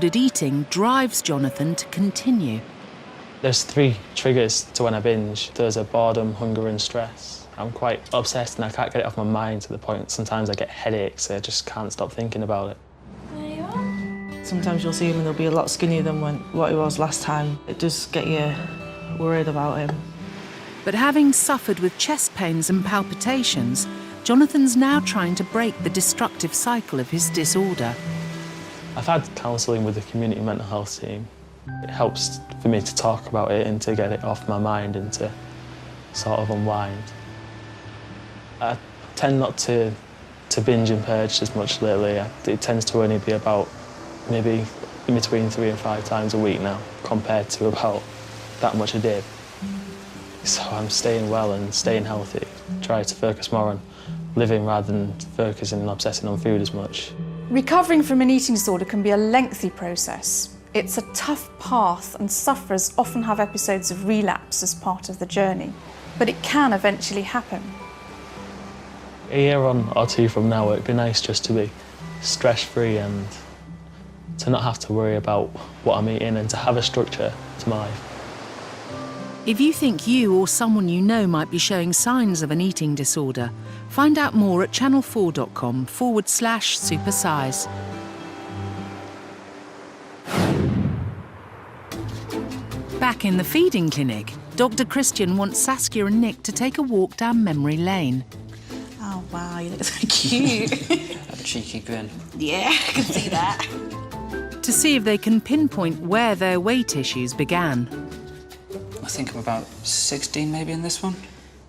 disordered eating drives Jonathan to continue. There's 3 triggers to when I binge. There's a boredom, hunger and stress. I'm quite obsessed and I can't get it off my mind to the point sometimes I get headaches, so I just can't stop thinking about it. There you are. Sometimes you'll see him and he'll be a lot skinnier than what he was last time. It does get you worried about him. But having suffered with chest pains and palpitations, Jonathan's now trying to break the destructive cycle of his disorder. I've had counselling with the community mental health team. It helps for me to talk about it and to get it off my mind and to sort of unwind. I tend not to binge and purge as much lately. It tends to only be about maybe in between 3 and 5 times a week now, compared to about that much a day. So I'm staying well and staying healthy. Try to focus more on living rather than focusing and obsessing on food as much. Recovering from an eating disorder can be a lengthy process. It's a tough path and sufferers often have episodes of relapse as part of the journey, but it can eventually happen. A year on or 2 from now, it'd be nice just to be stress-free and to not have to worry about what I'm eating and to have a structure to my life. If you think you or someone you know might be showing signs of an eating disorder, find out more at channel4.com/supersize. Back in the feeding clinic, Dr. Christian wants Saskia and Nick to take a walk down memory lane. Oh wow, you look so cute. Have a cheeky grin. Yeah, I can see that. To see if they can pinpoint where their weight issues began. I think I'm about 16 maybe in this one.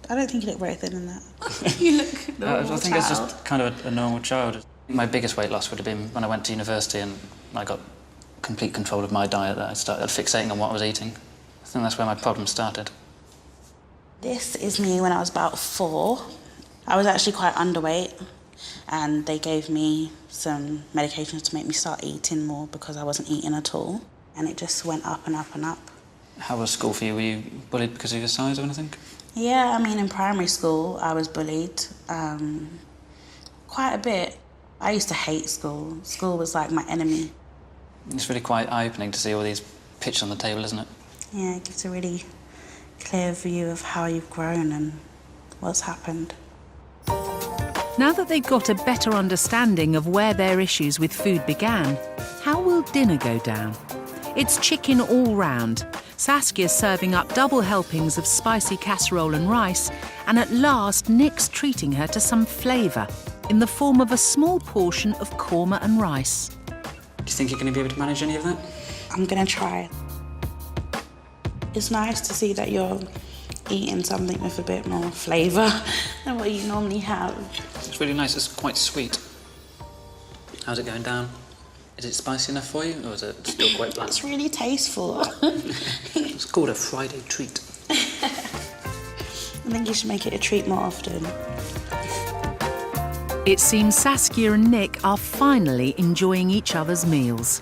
I don't think you look very thin in that. You look normal. I think it's just kind of a normal child. My biggest weight loss would have been when I went to university and I got complete control of my diet, that I started fixating on what I was eating. I think that's where my problem started. This is me when I was about 4. I was actually quite underweight and they gave me some medications to make me start eating more because I wasn't eating at all. And it just went up and up and up. How was school for you? Were you bullied because of your size or anything? Yeah, I mean, in primary school, I was bullied quite a bit. I used to hate school. School was like my enemy. It's really quite eye-opening to see all these pictures on the table, isn't it? Yeah, it gives a really clear view of how you've grown and what's happened. Now that they've got a better understanding of where their issues with food began, how will dinner go down? It's chicken all round. Saskia's serving up double helpings of spicy casserole and rice, and at last Nick's treating her to some flavour in the form of a small portion of korma and rice. Do you think you're going to be able to manage any of that? I'm going to try. It's nice to see that you're eating something with a bit more flavour than what you normally have. It's really nice. It's quite sweet. How's it going down? Is it spicy enough for you, or is it still quite bland? It's really tasteful. It's called a Friday treat. I think you should make it a treat more often. It seems Saskia and Nick are finally enjoying each other's meals.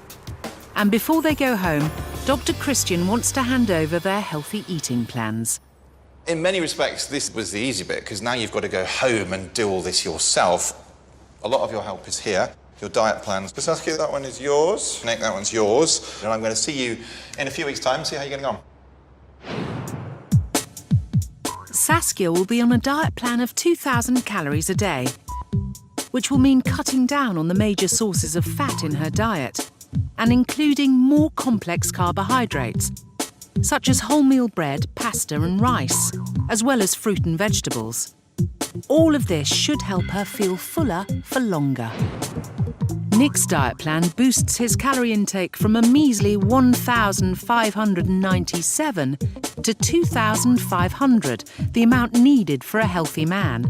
And before they go home, Dr. Christian wants to hand over their healthy eating plans. In many respects, this was the easy bit, because now you've got to go home and do all this yourself. A lot of your help is here. Your diet plans. So Saskia, that one is yours. Nick, that one's yours. And I'm going to see you in a few weeks' time, see how you're getting on. Saskia will be on a diet plan of 2,000 calories a day, which will mean cutting down on the major sources of fat in her diet and including more complex carbohydrates, such as wholemeal bread, pasta and rice, as well as fruit and vegetables. All of this should help her feel fuller for longer. Nick's diet plan boosts his calorie intake from a measly 1,597 to 2,500, the amount needed for a healthy man,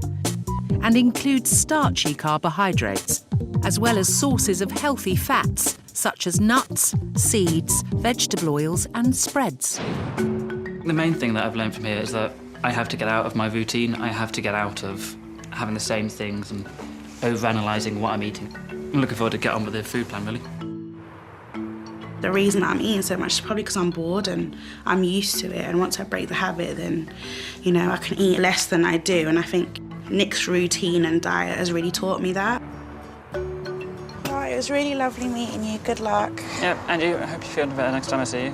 and includes starchy carbohydrates, as well as sources of healthy fats, such as nuts, seeds, vegetable oils and spreads. The main thing that I've learned from here is that I have to get out of my routine. I have to get out of having the same things and overanalyzing what I'm eating. I'm looking forward to get on with the food plan, really. The reason I'm eating so much is probably because I'm bored and I'm used to it. And once I break the habit, then, you know, I can eat less than I do. And I think Nick's routine and diet has really taught me that. Diet was really lovely meeting you. Good luck. Yeah, and you. I hope you feel better next time I see you.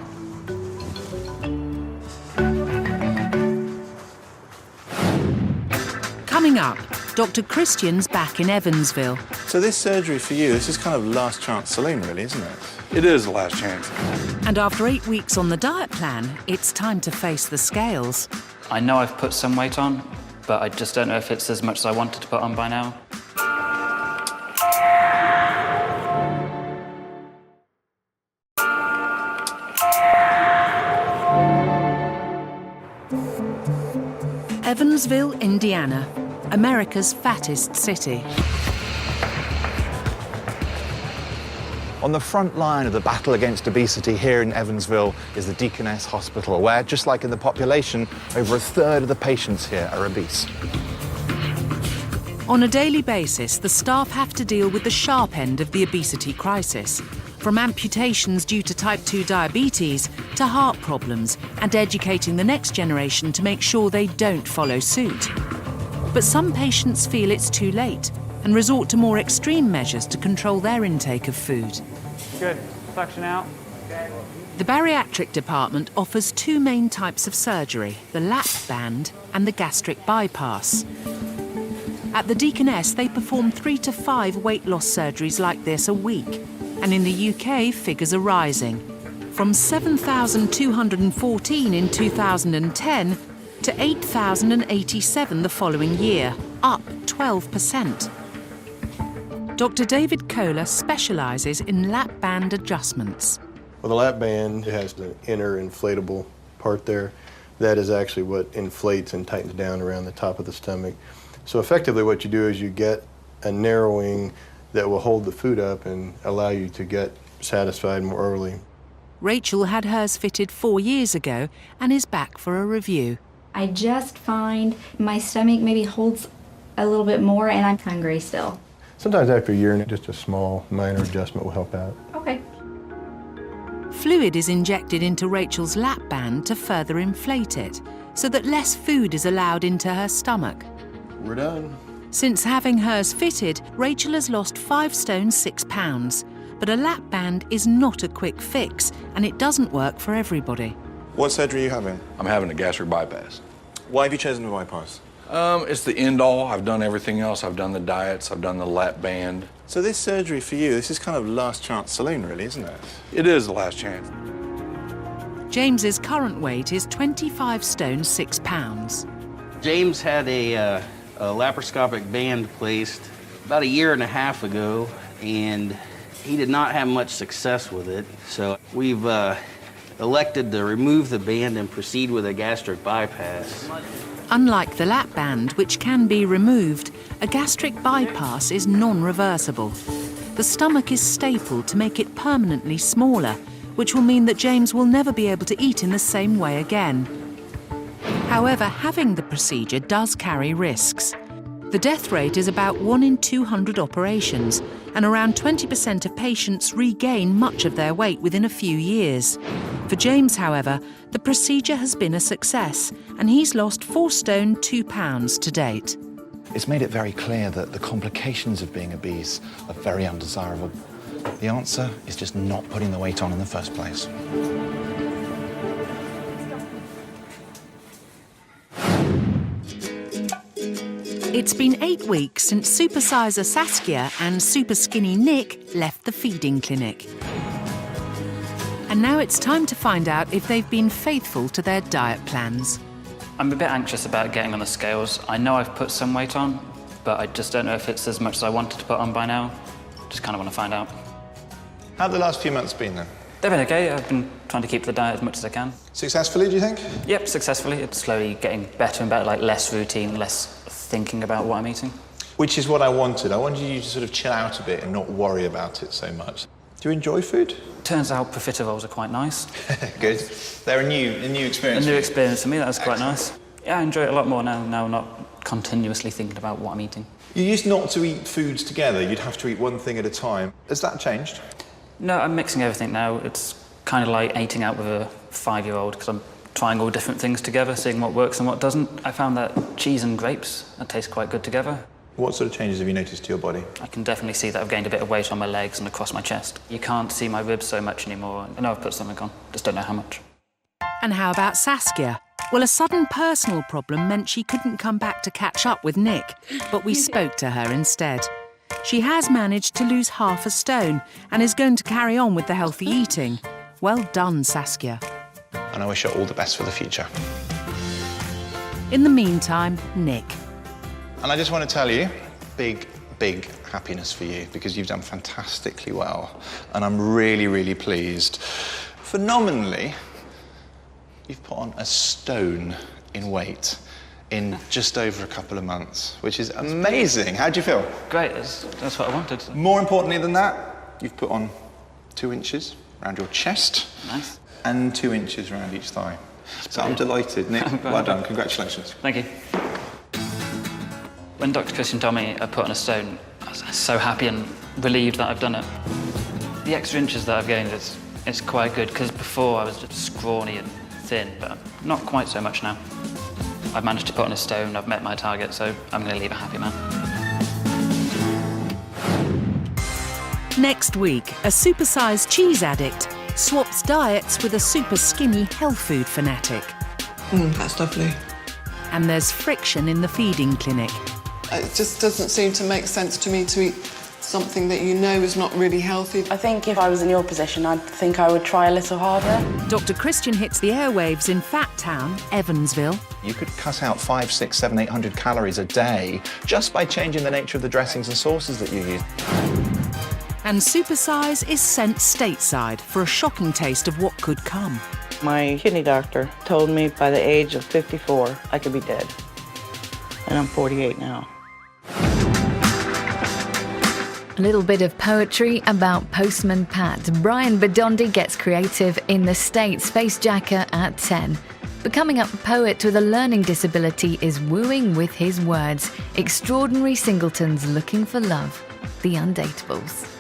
Coming up, Dr. Christian's back in Evansville. So this surgery for you, this is kind of last chance saloon, really, isn't it? It is the last chance. And after 8 weeks on the diet plan, it's time to face the scales. I know I've put some weight on, but I just don't know if it's as much as I wanted to put on by now. Evansville, Indiana, America's fattest city. On the front line of the battle against obesity here in Evansville is the Deaconess Hospital, where, just like in the population, over a third of the patients here are obese. On a daily basis, the staff have to deal with the sharp end of the obesity crisis, from amputations due to type 2 diabetes to heart problems, and educating the next generation to make sure they don't follow suit. But some patients feel it's too late and resort to more extreme measures to control their intake of food. Good. Suction out. The bariatric department offers 2 main types of surgery, the lap band and the gastric bypass. At the Deaconess, they perform 3 to 5 weight loss surgeries like this a week. And in the UK, figures are rising, from 7,214 in 2010 to 8,087 the following year, up 12%. Dr. David Kohler specialises in lap band adjustments. Well, the lap band has the inner inflatable part there. That is actually what inflates and tightens down around the top of the stomach. So effectively what you do is you get a narrowing that will hold the food up and allow you to get satisfied more early. Rachel had hers fitted 4 years ago and is back for a review. I just find my stomach maybe holds a little bit more and I'm hungry still. Sometimes after a year, just a small minor adjustment will help out. Okay. Fluid is injected into Rachel's lap band to further inflate it, so that less food is allowed into her stomach. We're done. Since having hers fitted, Rachel has lost 5 stone 6 pounds. But a lap band is not a quick fix, and it doesn't work for everybody. What surgery are you having? I'm having a gastric bypass. Why have you chosen the bypass? It's the end all. I've done everything else. I've done the diets. I've done the lap band. So this surgery for you, this is kind of last chance saloon, really, isn't it? It is the last chance. James's current weight is 25 stone 6 pounds. James had a laparoscopic band placed about 1.5 years ago, and he did not have much success with it. So we've elected to remove the band and proceed with a gastric bypass. Unlike the lap band, which can be removed, a gastric bypass is non-reversible. The stomach is stapled to make it permanently smaller, which will mean that James will never be able to eat in the same way again. However, having the procedure does carry risks. The death rate is about 1 in 200 operations, and around 20% of patients regain much of their weight within a few years. For James, however, the procedure has been a success, and he's lost 4 stone 2 pounds to date. It's made it very clear that the complications of being obese are very undesirable. The answer is just not putting the weight on in the first place. It's been 8 weeks since Supersizer Saskia and Superskinny Nick left the feeding clinic. And now it's time to find out if they've been faithful to their diet plans. I'm a bit anxious about getting on the scales. I know I've put some weight on, but I just don't know if it's as much as I wanted to put on by now. Just kind of want to find out. How have the last few months been then? They've been okay. I've been trying to keep the diet as much as I can. Successfully, do you think? Yep, successfully. It's slowly getting better and better, like less routine, less thinking about what I'm eating. Which is what I wanted. I wanted you to sort of chill out a bit and not worry about it so much. Do you enjoy food? Turns out profiteroles are quite nice. Good. They're a new experience. A new experience for me, that was quite nice. Yeah, I enjoy it a lot more now. Now I'm not continuously thinking about what I'm eating. You used not to eat foods together. You'd have to eat one thing at a time. Has that changed? No, I'm mixing everything now. It's kind of like eating out with a 5-year-old because I'm trying all different things together, seeing what works and what doesn't. I found that cheese and grapes, that taste quite good together. What sort of changes have you noticed to your body? I can definitely see that I've gained a bit of weight on my legs and across my chest. You can't see my ribs so much anymore. I know I've put something on, just don't know how much. And how about Saskia? Well, a sudden personal problem meant she couldn't come back to catch up with Nick, but we spoke to her instead. She has managed to lose half a stone and is going to carry on with the healthy eating. Well done, Saskia. And I wish her all the best for the future. In the meantime, Nick. And I just want to tell you, big happiness for you, because you've done fantastically well. And I'm really, really pleased. Phenomenally, you've put on a stone in weight in just over a couple of months, which is amazing. How do you feel? Great, that's what I wanted. More importantly than that, you've put on 2 inches around your chest. Nice. And 2 inches around each thigh. So I'm delighted, Nick. Well done, congratulations. Thank you. When Dr. Christian told me I put on a stone, I was so happy and relieved that I've done it. The extra inches that I've gained is quite good, because before I was just scrawny and thin, but not quite so much now. I've managed to put on a stone, I've met my target, so I'm going to leave a happy man. Next week, a Supersize cheese addict swaps diets with a Superskinny health food fanatic. That's lovely. And there's friction in the feeding clinic. It just doesn't seem to make sense to me to eat something that you know is not really healthy. I think if I was in your position, I'd think I would try a little harder. Dr. Christian hits the airwaves in Fat Town, Evansville. You could cut out 500, 600, 700, 800 calories a day just by changing the nature of the dressings and sauces that you use. And Supersize is sent stateside for a shocking taste of what could come. My kidney doctor told me by the age of 54, I could be dead. And I'm 48 now. A little bit of poetry about Postman Pat. Brian Bedondi gets creative in the States. Face Jacker at 10. Becoming a poet with a learning disability is wooing with his words. Extraordinary singletons looking for love. The Undateables.